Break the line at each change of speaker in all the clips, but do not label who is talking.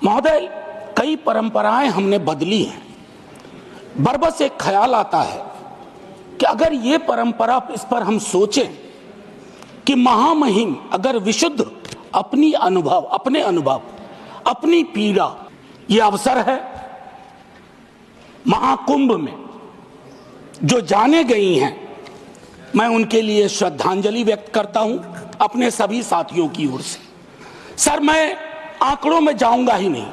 महोदय, कई परंपराएं हमने बदली हैं। बरबस एक ख्याल आता है कि अगर ये परंपरा, इस पर हम सोचें कि महामहिम अगर विशुद्ध अपने अनुभव, अपनी पीड़ा, ये अवसर है महाकुंभ में जो जाने गई हैं, मैं उनके लिए श्रद्धांजलि व्यक्त करता हूं अपने सभी साथियों की ओर से। सर, मैं आंकड़ों में जाऊंगा ही नहीं,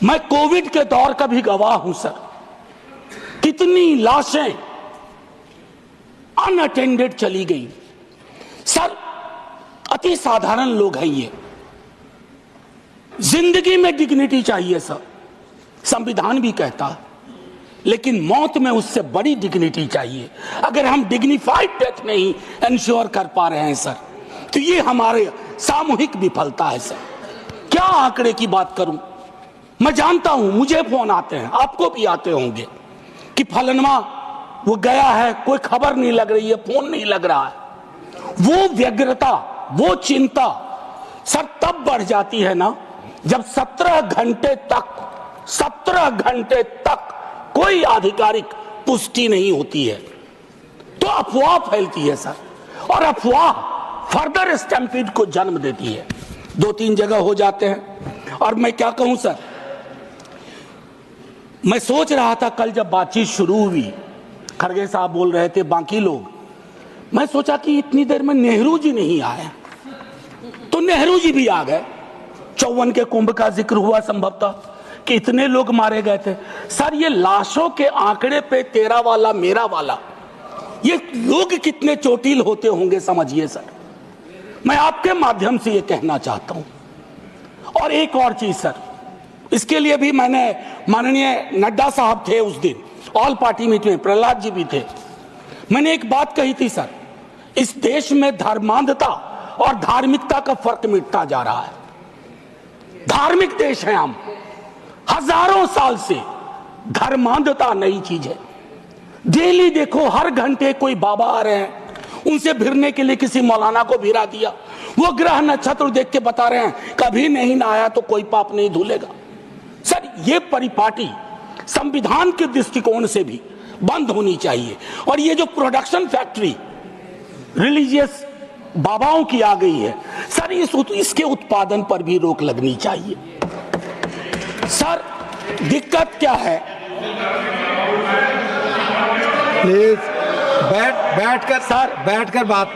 मैं कोविड के दौर का भी गवाह हूं सर। कितनी लाशें अनअटेंडेड चली गई सर। अति साधारण लोग हैं ये। जिंदगी में डिग्निटी चाहिए सर, संविधान भी कहता है, लेकिन मौत में उससे बड़ी डिग्निटी चाहिए। अगर हम डिग्निफाइड डेथ नहीं इंश्योर कर पा रहे हैं सर, तो ये हमारे सामूहिक विफलता है सर। क्या आंकड़े की बात करूं? मैं जानता हूं मुझे फोन आते हैं, आपको भी आते होंगे कि फलनवा वो गया है, कोई खबर नहीं लग रही है, फोन नहीं लग रहा है। वो व्यग्रता, वो चिंता सर तब बढ़ जाती है ना जब 17 घंटे तक कोई आधिकारिक पुष्टि नहीं होती है, तो अफवाह फैलती है सर, और अफवाह फर्दर स्टैम्पीड को जन्म देती है। 2-3 जगह हो जाते हैं। और मैं क्या कहूं सर, मैं सोच रहा था कल जब बातचीत शुरू हुई, खड़गे साहब बोल रहे थे, बाकी लोग, मैं सोचा कि इतनी देर में नेहरू जी नहीं आए, तो नेहरू जी भी आ गए। 54 के कुंभ का जिक्र हुआ संभवतः कि इतने लोग मारे गए थे सर। ये लाशों के आंकड़े पे तेरा वाला मेरा वाला, ये लोग कितने चोटिल होते होंगे समझिए सर। मैं आपके माध्यम से ये कहना चाहता हूं। और एक और चीज सर, इसके लिए भी मैंने, माननीय नड्डा साहब थे उस दिन ऑल पार्टी मीटिंग में, प्रहलाद जी भी थे, मैंने एक बात कही थी सर, इस देश में धर्मांधता और धार्मिकता का फर्क मिटता जा रहा है। धार्मिक देश है हम, हजारों साल से धर्मांधता नई चीज है। डेली देखो, हर घंटे कोई बाबा आ रहे हैं, उनसे भिड़ने के लिए किसी मौलाना को भिड़ा दिया, वो ग्रह नक्षत्र देख के बता रहे हैं कभी नहीं ना आया तो कोई पाप नहीं धुलेगा। सर, ये परिपाटी संविधान के दृष्टिकोण से भी बंद होनी चाहिए। और ये जो प्रोडक्शन फैक्ट्री रिलीजियस बाबाओं की आ गई है सर, इसके उत्पादन पर भी रोक लगनी चाहिए। सर, दिक्कत क्या है?
प्लीज बैठकर सर, बैठकर बात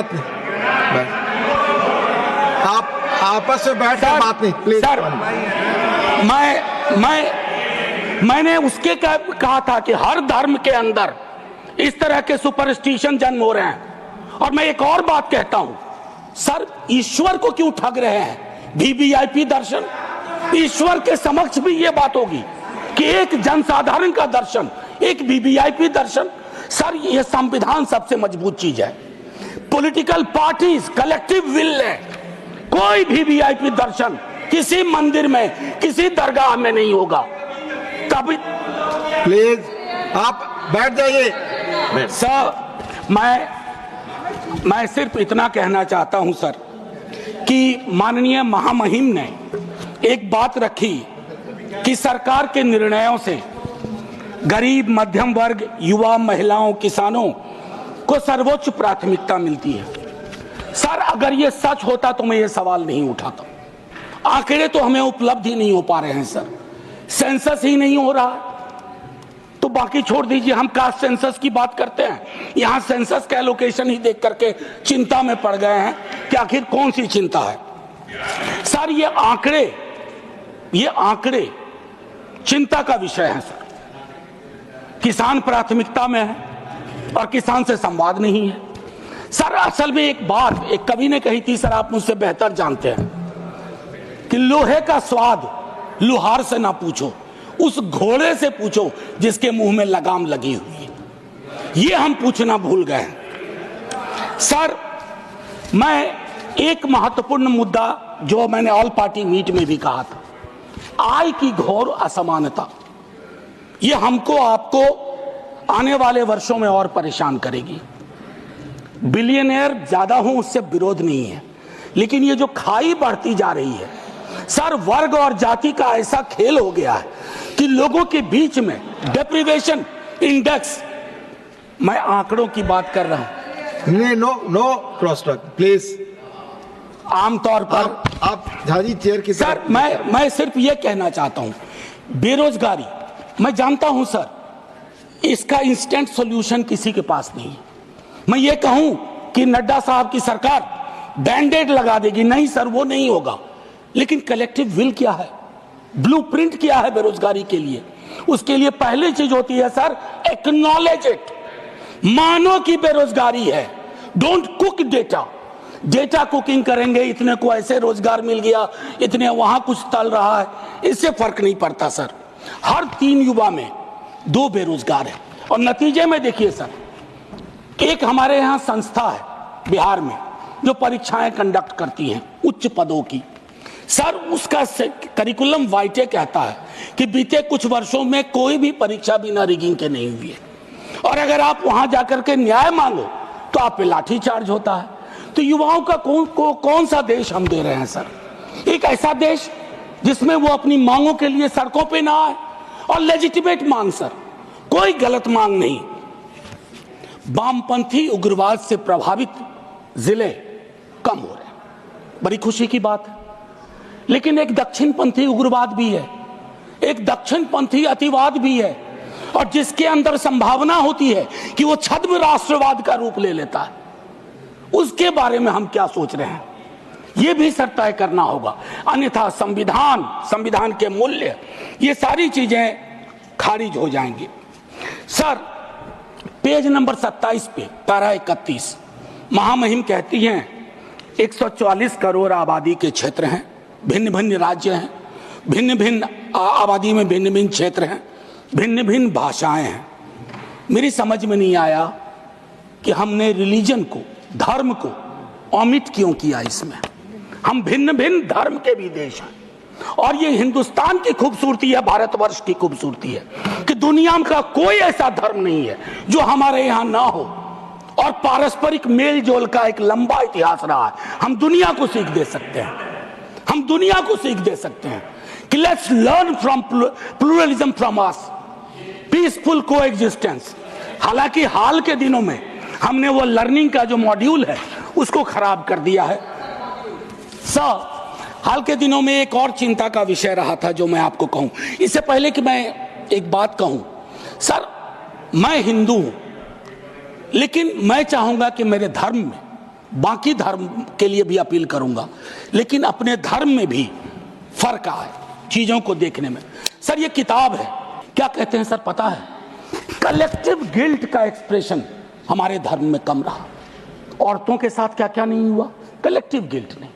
नहीं, आप आपस में बैठकर बात नहीं प्लीज।
सर, मैंने उसके कहा था कि हर धर्म के अंदर इस तरह के सुपरस्टिशन जन्म हो रहे हैं। और मैं एक और बात कहता हूं सर, ईश्वर को क्यों ठग रहे हैं? वीवीआईपी दर्शन, ईश्वर के समक्ष भी ये बात होगी कि एक जनसाधारण का दर्शन, एक वीवीआईपी दर्शन। सर, ये संविधान सबसे मजबूत चीज है। पॉलिटिकल पार्टीज कलेक्टिव विल है, कोई भी वीवीआईपी दर्शन किसी मंदिर में, किसी दरगाह में नहीं होगा। तभी
प्लीज आप बैठ जाइए।
सर, मैं सिर्फ इतना कहना चाहता हूं सर कि माननीय महामहिम ने एक बात रखी कि सरकार के निर्णयों से गरीब, मध्यम वर्ग, युवा, महिलाओं, किसानों को सर्वोच्च प्राथमिकता मिलती है। सर, अगर ये सच होता तो मैं ये सवाल नहीं उठाता। आंकड़े तो हमें उपलब्ध ही नहीं हो पा रहे हैं सर, सेंसस ही नहीं हो रहा, तो बाकी छोड़ दीजिए। हम कास्ट सेंसस की बात करते हैं, यहां सेंसस का एलोकेशन ही देख करके चिंता में पड़ गए हैं कि आखिर कौन सी चिंता है। सर, ये आंकड़े चिंता का विषय है सर। किसान प्राथमिकता में है और किसान से संवाद नहीं है सर। असल में एक बात एक कवि ने कही थी सर, आप मुझसे बेहतर जानते हैं, कि लोहे का स्वाद लोहार से ना पूछो, उस घोड़े से पूछो जिसके मुंह में लगाम लगी हुई है। ये हम पूछना भूल गए हैं सर। मैं एक महत्वपूर्ण मुद्दा जो मैंने ऑल पार्टी मीट में भी कहा था, आय की घोर असमानता, ये हमको आपको आने वाले वर्षों में और परेशान करेगी। बिलियनियर ज्यादा हो उससे विरोध नहीं है, लेकिन ये जो खाई बढ़ती जा रही है सर, वर्ग और जाति का ऐसा खेल हो गया है कि लोगों के बीच में डेप्रिवेशन इंडेक्स, मैं आंकड़ों की बात कर रहा हूं।
नहीं, नो क्रॉस टॉक प्लीज।
आमतौर पर
आप झाजी चेयर की
सर, मैं सिर्फ ये कहना चाहता हूं, बेरोजगारी मैं जानता हूं सर, इसका इंस्टेंट सॉल्यूशन किसी के पास नहीं है। मैं ये कहूं कि नड्डा साहब की सरकार बैंडेड लगा देगी, नहीं सर, वो नहीं होगा। लेकिन कलेक्टिव विल क्या है, ब्लूप्रिंट क्या है बेरोजगारी के लिए? उसके लिए पहली चीज होती है सर, एक्नॉलेज इट, मानो कि बेरोजगारी है। Don't cook data, data cooking करेंगे, इतने को ऐसे रोजगार मिल गया, इतने वहां कुछ तल रहा है, इससे फर्क नहीं पड़ता सर। हर 3 युवा में 2 बेरोजगार है। और नतीजे में देखिए सर, एक हमारे यहां संस्था है बिहार में जो परीक्षाएं कंडक्ट करती हैं उच्च पदों की सर, उसका करिकुलम वाइटे कहता है कि बीते कुछ वर्षों में कोई भी परीक्षा बिना रिगिंग के नहीं हुई है। और अगर आप वहां जाकर के न्याय मांगो तो आप पे लाठीचार्ज होता है। तो युवाओं का कौन सा देश हम दे रहे हैं सर? एक ऐसा देश जिसमें वो अपनी मांगों के लिए सड़कों पे ना आए, और लेजिटिमेट मांग सर, कोई गलत मांग नहीं। वामपंथी उग्रवाद से प्रभावित जिले कम हो रहे हैं, बड़ी खुशी की बात है। लेकिन एक दक्षिणपंथी उग्रवाद भी है, एक दक्षिणपंथी अतिवाद भी है, और जिसके अंदर संभावना होती है कि वो छद्म राष्ट्रवाद का रूप ले लेता है। उसके बारे में हम क्या सोच रहे हैं, ये भी सर तय करना होगा। अन्यथा संविधान के मूल्य, ये सारी चीजें खारिज हो जाएंगी। सर, पेज नंबर 27 पे पैरा 31 महामहिम कहती हैं 144 करोड़ आबादी के क्षेत्र हैं, भिन्न भिन्न राज्य हैं, भिन्न भिन्न आबादी में भिन्न भिन्न क्षेत्र हैं, भिन्न भिन्न भाषाएं हैं। मेरी समझ में नहीं आया कि हमने रिलीजन को, धर्म को ओमिट क्यों किया इसमें। हम भिन्न भिन्न धर्म के भी देश हैं, और ये हिंदुस्तान की खूबसूरती है, भारतवर्ष की खूबसूरती है कि दुनिया का कोई ऐसा धर्म नहीं है जो हमारे यहाँ ना हो, और पारस्परिक मेल जोल का एक लंबा इतिहास रहा है। हम दुनिया को सीख दे सकते हैं, हम दुनिया को सीख दे सकते हैं कि let's learn from pluralism from us, peaceful coexistence. हालांकि हाल के दिनों में हमने वो लर्निंग का जो मॉड्यूल है उसको खराब कर दिया है सर। हाल के दिनों में एक और चिंता का विषय रहा था जो मैं आपको कहूं। इससे पहले कि मैं एक बात कहूं सर, मैं हिंदू हूं, लेकिन मैं चाहूंगा कि मेरे धर्म में, बाकी धर्म के लिए भी अपील करूंगा, लेकिन अपने धर्म में भी फर्क आए चीजों को देखने में। सर, ये किताब है, क्या कहते हैं सर पता है, कलेक्टिव गिल्ट का एक्सप्रेशन हमारे धर्म में कम रहा। औरतों के साथ क्या क्या नहीं हुआ, कलेक्टिव गिल्ट नहीं।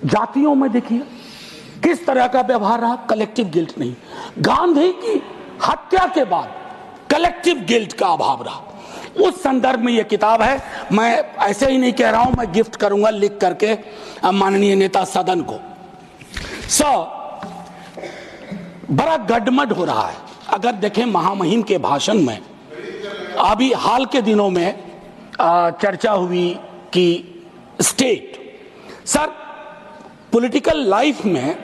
जातियों में देखिए किस तरह का व्यवहार रहा, कलेक्टिव गिल्ट नहीं। गांधी की हत्या के बाद कलेक्टिव गिल्ट का अभाव रहा। उस संदर्भ में यह किताब है। मैं ऐसे ही नहीं कह रहा हूं, मैं गिफ्ट करूंगा लिख करके माननीय नेता सदन को। बड़ा गडमड हो रहा है। अगर देखें महामहिम के भाषण में, अभी हाल के दिनों में चर्चा हुई कि स्टेट, सर पॉलिटिकल लाइफ में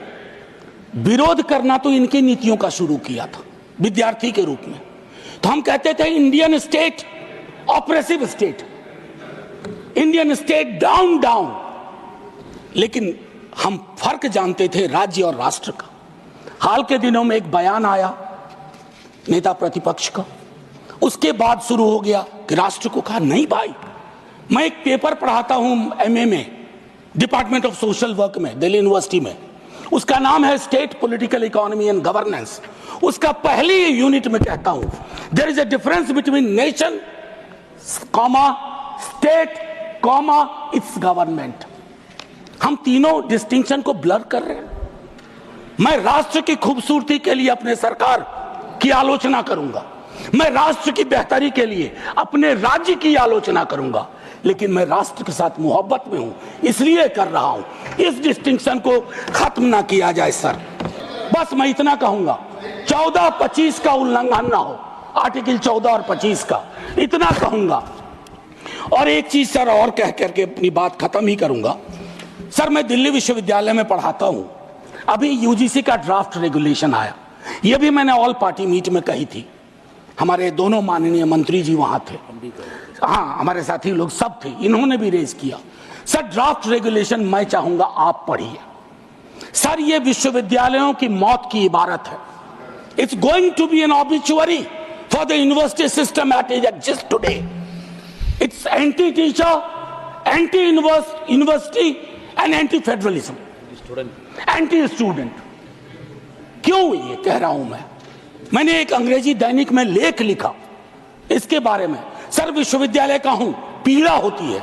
विरोध करना तो इनकी नीतियों का शुरू किया था विद्यार्थी के रूप में। तो हम कहते थे Indian state oppressive state, Indian state down down, लेकिन हम फर्क जानते थे राज्य और राष्ट्र का। हाल के दिनों में एक बयान आया नेता प्रतिपक्ष का, उसके बाद शुरू हो गया कि राष्ट्र को कहा नहीं भाई। मैं एक पेपर पढ़ाता हूं एमए में, डिपार्टमेंट ऑफ सोशल वर्क में, दिल्ली यूनिवर्सिटी में, उसका नाम है state political economy and governance. उसका पहली यूनिट में कहता हूं there is a difference between nation comma state comma its government. हम तीनों डिस्टिंक्शन को ब्लर कर रहे हैं। मैं राष्ट्र की खूबसूरती के लिए अपने सरकार की आलोचना करूंगा, मैं राष्ट्र की बेहतरी के लिए अपने राज्य की आलोचना करूंगा, लेकिन मैं राष्ट्र के साथ मोहब्बत में हूं इसलिए कर रहा हूं। इस डिस्टिंक्शन को खत्म ना किया जाए सर। बस मैं इतना कहूंगा, 14-25 का उल्लंघन ना हो, आर्टिकल 14 और 25 का, इतना कहूंगा। और एक चीज सर और कह करके अपनी बात खत्म ही करूंगा। सर मैं दिल्ली विश्वविद्यालय में पढ़ाता हूं, अभी यूजीसी का ड्राफ्ट रेगुलेशन आया, यह भी मैंने ऑल पार्टी मीट में कही थी, हमारे दोनों माननीय मंत्री जी वहां थे, हाँ हमारे साथी लोग सब थे, इन्होंने भी रेज किया। सर ड्राफ्ट रेगुलेशन मैं चाहूंगा आप पढ़िए। सर ये विश्वविद्यालयों की मौत की इबारत है। It's going to be an obituary for the university system at is exist today. It's anti teacher, anti university and anti federalism, anti student. क्यों ये कह रहा हूं मैंने एक अंग्रेजी दैनिक में लेख लिखा इसके बारे में। सर विश्वविद्यालय का हूं, पीड़ा होती है,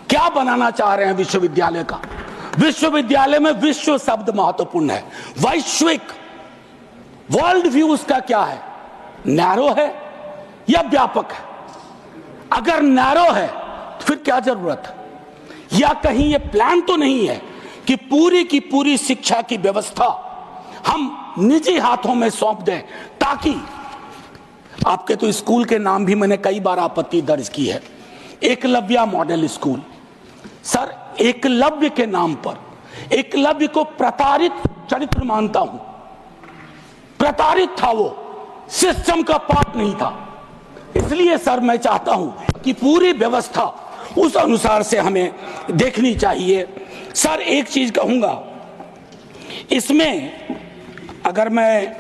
क्या बनाना चाह रहे हैं विश्वविद्यालय का? विश्वविद्यालय में विश्व शब्द महत्वपूर्ण है, वैश्विक वर्ल्ड व्यू उसका क्या है, नैरो है या व्यापक है? अगर नैरो है तो फिर क्या जरूरत है? या कहीं ये प्लान तो नहीं है कि पूरी की पूरी शिक्षा की व्यवस्था हम निजी हाथों में सौंप दें, ताकि आपके तो स्कूल के नाम भी मैंने कई बार आपत्ति दर्ज की है, Eklavya model school. Sir Eklavya के नाम पर, एकलव्य को प्रताड़ित चरित्र मानता हूं, प्रताड़ित था वो, सिस्टम का पार्ट नहीं था। इसलिए सर मैं चाहता हूं कि पूरी व्यवस्था उस अनुसार से हमें देखनी चाहिए। सर एक चीज कहूंगा इसमें, अगर मैं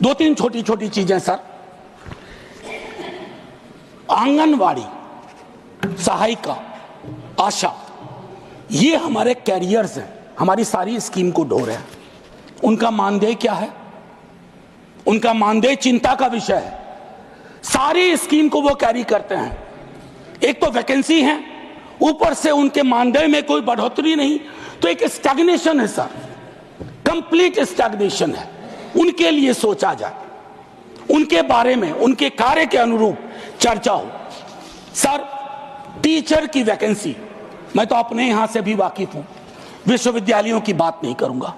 दो तीन छोटी छोटी चीजें सर, आंगनवाड़ी, सहायिका, आशा, ये हमारे कैरियर्स हैं, हमारी सारी स्कीम को ढो रहे हैं। उनका मानदेय क्या है? उनका मानदेय चिंता का विषय है। सारी स्कीम को वो कैरी करते हैं, एक तो वैकेंसी है, ऊपर से उनके मानदेय में कोई बढ़ोतरी नहीं, तो एक स्टैग्नेशन है सर, कंप्लीट स्टैग्नेशन है। उनके लिए सोचा जाए, उनके बारे में, उनके कार्य के अनुरूप चर्चा हो। सर टीचर की वैकेंसी, मैं तो अपने यहां से भी वाकिफ हूं, विश्वविद्यालयों की बात नहीं करूंगा।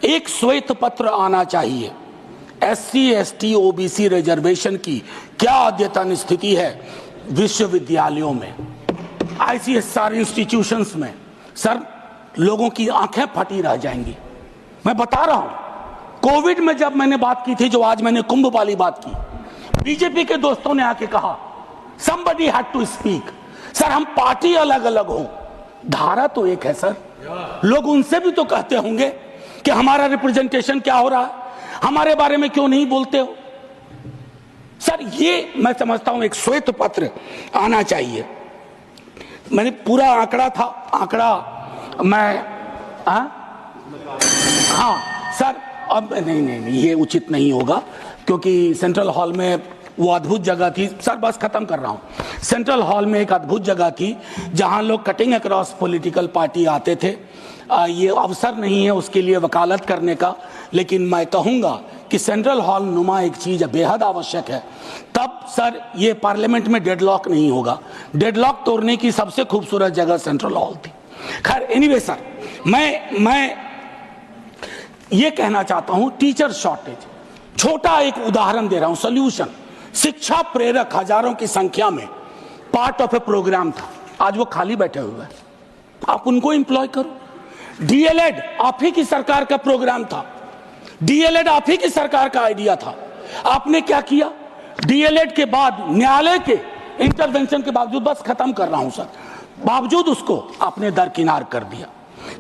एक श्वेत पत्र आना चाहिए, एससी एसटी ओबीसी रिजर्वेशन की क्या अद्यतन स्थिति है विश्वविद्यालयों में, आईसीएसआर इंस्टीट्यूशंस में। सर लोगों की आंखें फटी रह जाएंगी। मैं बता रहा हूं, कोविड में जब मैंने बात की थी, जो आज मैंने कुंभ वाली बात की, बीजेपी के दोस्तों ने आके कहा somebody had to speak। Sir हम पार्टी अलग अलग हो, धारा तो एक है सर। लोग उनसे भी तो कहते होंगे कि हमारा रिप्रेजेंटेशन क्या हो रहा है, हमारे बारे में क्यों नहीं बोलते हो? सर ये मैं समझता हूं एक श्वेत पत्र आना चाहिए। मैंने पूरा आंकड़ा था, आंकड़ा मैं हाँ सर, अब नहीं ये उचित नहीं होगा, क्योंकि सेंट्रल हॉल में वो अद्भुत जगह थी। सर बस खत्म कर रहा हूं। सेंट्रल हॉल में एक अद्भुत जगह थी जहां लोग कटिंग अक्रॉस पॉलिटिकल पार्टी आते थे। ये अवसर नहीं है उसके लिए वकालत करने का, लेकिन मैं कहूंगा कि सेंट्रल हॉल नुमा एक चीज बेहद आवश्यक है। तब सर ये पार्लियामेंट में डेडलॉक नहीं होगा। डेडलॉक तोड़ने की सबसे खूबसूरत जगह सेंट्रल हॉल थी। खैर एनीवे सर, मैं ये कहना चाहता हूं, टीचर शॉर्टेज, छोटा एक उदाहरण दे रहा हूं, सोल्यूशन। शिक्षा प्रेरक हजारों की संख्या में पार्ट ऑफ ए प्रोग्राम था, आज वो खाली बैठे हुए हैं, आप उनको एम्प्लॉय करो। डीएलएड आप ही की सरकार का प्रोग्राम था, डीएलएड आप ही की सरकार का आइडिया था, आपने क्या किया? डीएलएड के बाद न्यायालय के इंटरवेंशन के बावजूद, बस खत्म कर रहा हूं सर, बावजूद उसको आपने दरकिनार कर दिया।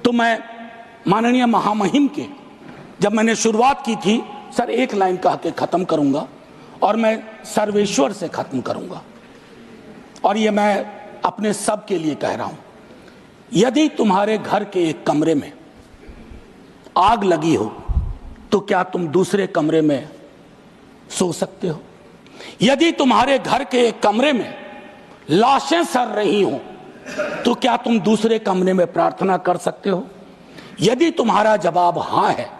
तो मैं माननीय महामहिम के, जब मैंने शुरुआत की थी सर, एक लाइन कह के खत्म करूंगा और मैं सर्वेश्वर से खत्म करूंगा, और ये मैं अपने सब के लिए कह रहा हूं। यदि तुम्हारे घर के एक कमरे में आग लगी हो तो क्या तुम दूसरे कमरे में सो सकते हो? यदि तुम्हारे घर के एक कमरे में लाशें सड़ रही हो तो क्या तुम दूसरे कमरे में प्रार्थना कर सकते हो? यदि तुम्हारा जवाब हां है,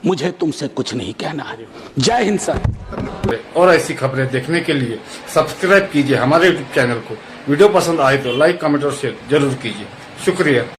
मुझे तुमसे कुछ नहीं कहना है। जय हिंद सर।
और ऐसी खबरें देखने के लिए सब्सक्राइब कीजिए हमारे यूट्यूब चैनल को। वीडियो पसंद आए तो लाइक, कमेंट और शेयर जरूर कीजिए। शुक्रिया।